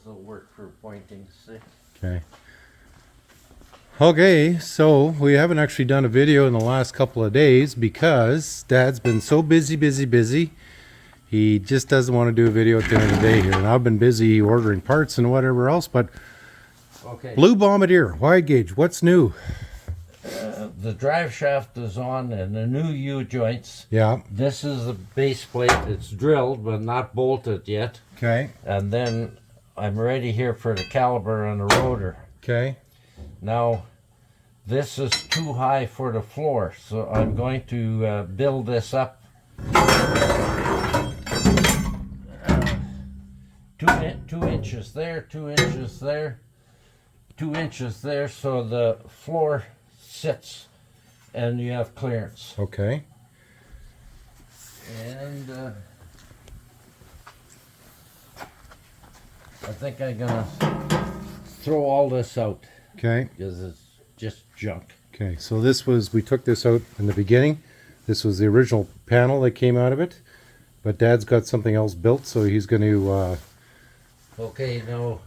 This will work for pointing, see? Okay. Okay, so we haven't actually done a video in the last couple of days because Dad's been so busy. He just doesn't want to do a video at the end of the day here. And I've been busy ordering parts and whatever else, but Okay. blue Bombardier, wide gauge, what's new? The drive shaft is on and the new U-joints. Yeah. This is the base plate. It's drilled but not bolted yet. Okay. And then I'm ready here for the caliper and the rotor. Okay. Now, this is too high for the floor, so I'm going to build this up. 2 inches there, 2 inches there, 2 inches there, so the floor sits and you have clearance. Okay. And I think I'm gonna throw all this out Okay. because it's just junk. Okay, so this was, we took this out in the beginning. This was the original panel that came out of it. But Dad's got something else built, so he's going to... Okay, now,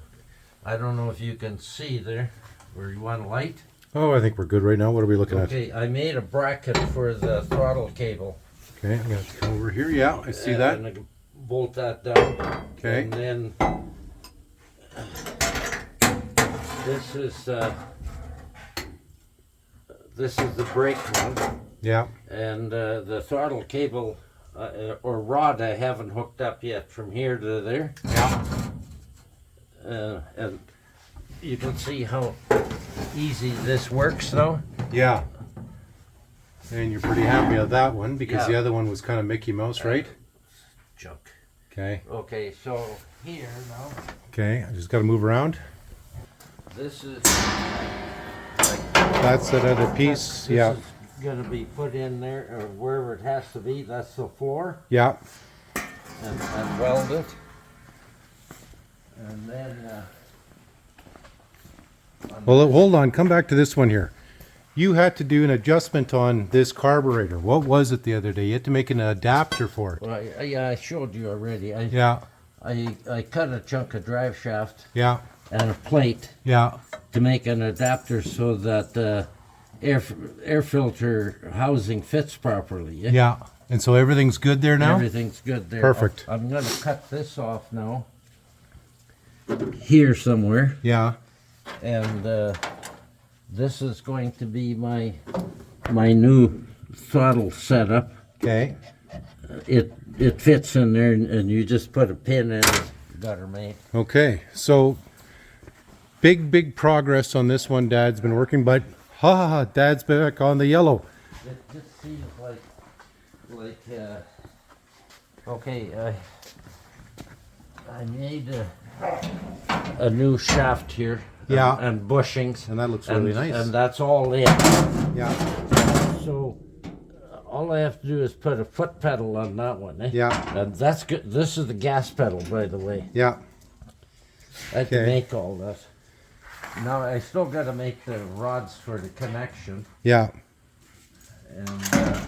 I don't know if you can see there, where you want light. Oh, I think we're good right now. What are we looking Okay, I made a bracket for the throttle cable. at? Okay, I'm going to come over here. Yeah, I see that. And I can bolt that down. Okay. And then this is the brake one, Yeah, and the throttle cable or rod I haven't hooked up yet from here to there. yeah. And you can see how easy this works though. Yeah. And you're pretty happy with that one because the Yeah. other one was kind of Mickey Mouse, right? Junk. Okay. Okay, so here now, Okay, I just got to move around. this is That's that other piece. this Yeah. is gonna be put in there or wherever it has to be. That's the floor, Yeah. and weld it, and then. Well, hold on. Come back to this one here. You had to do an adjustment on this carburetor. What was it the other day? You had to make an adapter for it. Well, yeah, I showed you already. Yeah. I cut a chunk of drive shaft Yeah. and a plate Yeah. to make an adapter so that air filter housing fits properly. Yeah. And so everything's good there now? Everything's good there. Perfect. I'm going to cut this off now. Here somewhere. Yeah. And this is going to be my new throttle setup. Okay. It fits in there, and you just put a pin in it. Got her made. Okay. So big progress on this one. Dad's been working, but Dad's back on the yellow. It just seems like okay. I made a new shaft here. Yeah. And bushings. And that looks really nice. And that's all in. Yeah. So all I have to do is put a foot pedal on that one. Eh? Yeah. And that's good. This is the gas pedal, by the way. Yeah. I had to Okay. make all that. Now I still got to make the rods for the connection. Yeah. And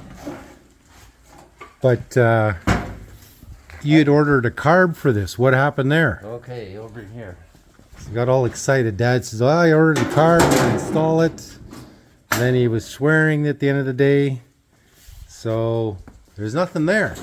But you had ordered a carb for this. What happened there? okay, over here. He got all excited. Dad says, "Oh, I ordered a carb to install it." And then he was swearing at the end of the day. So there's nothing there.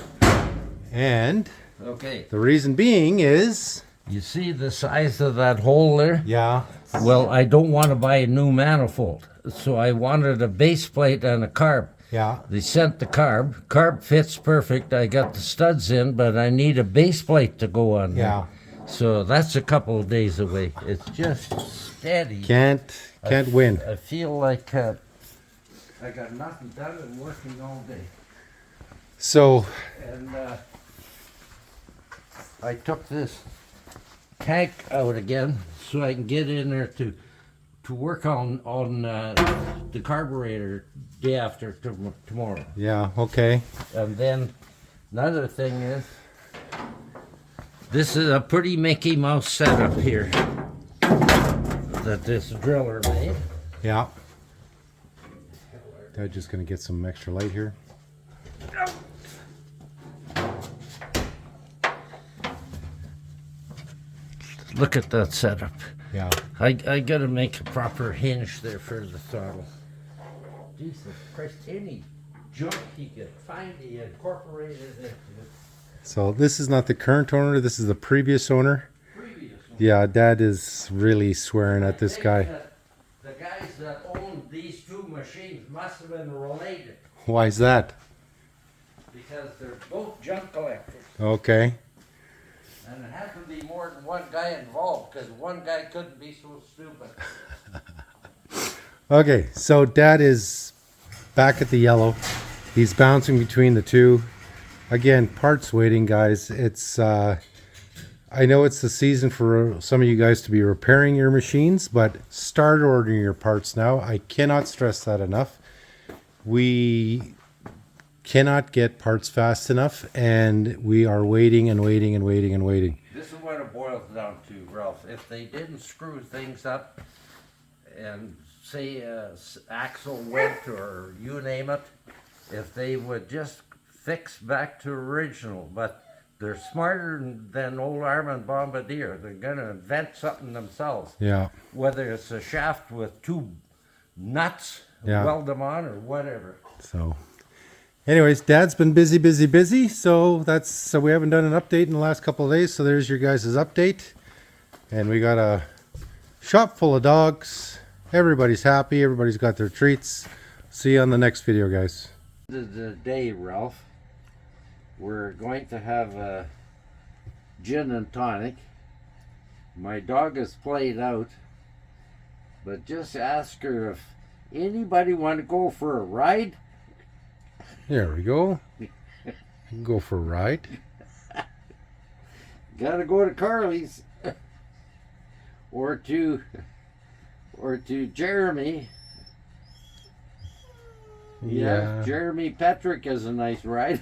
And Okay. the reason being is... You see the size of that hole there? Yeah. Well, I don't want to buy a new manifold. So I wanted a base plate and a carb. Yeah. They sent the carb. Carb fits perfect. I got the studs in, but I need a base plate to go on there. Yeah. So that's a couple of days away. It's just steady. Can't win. I feel like I got nothing done and working all day. So, And I took this tank out again so I can get in there to work on the carburetor day after tomorrow. yeah, okay. And then another thing is, this is a pretty Mickey Mouse setup here that this driller made. Yeah. Dad's just going to get some extra light here. look at that setup. Yeah. I gotta make a proper hinge there for the throttle. Jesus Christ, any junk he could find, he incorporated into it. So this is not the current owner, this is the previous owner. Previous one. Yeah, Dad is really swearing at this guy. The guys that owned these two machines must have been related Why is that? because they're both junk collectors. Okay. And it had to be more than one guy involved because one guy couldn't be so stupid. Okay, so Dad is back at the yellow. He's bouncing between the two. Again, parts waiting, guys. It's I know it's the season for some of you guys to be repairing your machines, but start ordering your parts now. I cannot stress that enough. We cannot get parts fast enough, and we are waiting and waiting and waiting and waiting. This is what it boils down to, Ralph. If they didn't screw things up and say axle went or you name it, if they would just fix back to original, but they're smarter than old Armand Bombardier. They're going to invent something themselves. Yeah. Whether it's a shaft with two nuts, Yeah. weld them on or whatever. So, anyways, Dad's been busy. So we haven't done an update in the last couple of days. So there's your guys' update. And we got a shop full of dogs. Everybody's happy. Everybody's got their treats. See you on the next video, guys. The day, Ralph, we're going to have a gin and tonic. My dog is played out, but just ask her if anybody want to go for a ride. There we go. Go for a ride. Gotta go to Carly's or to Jeremy. Yeah. Jeremy Petrick is a nice ride.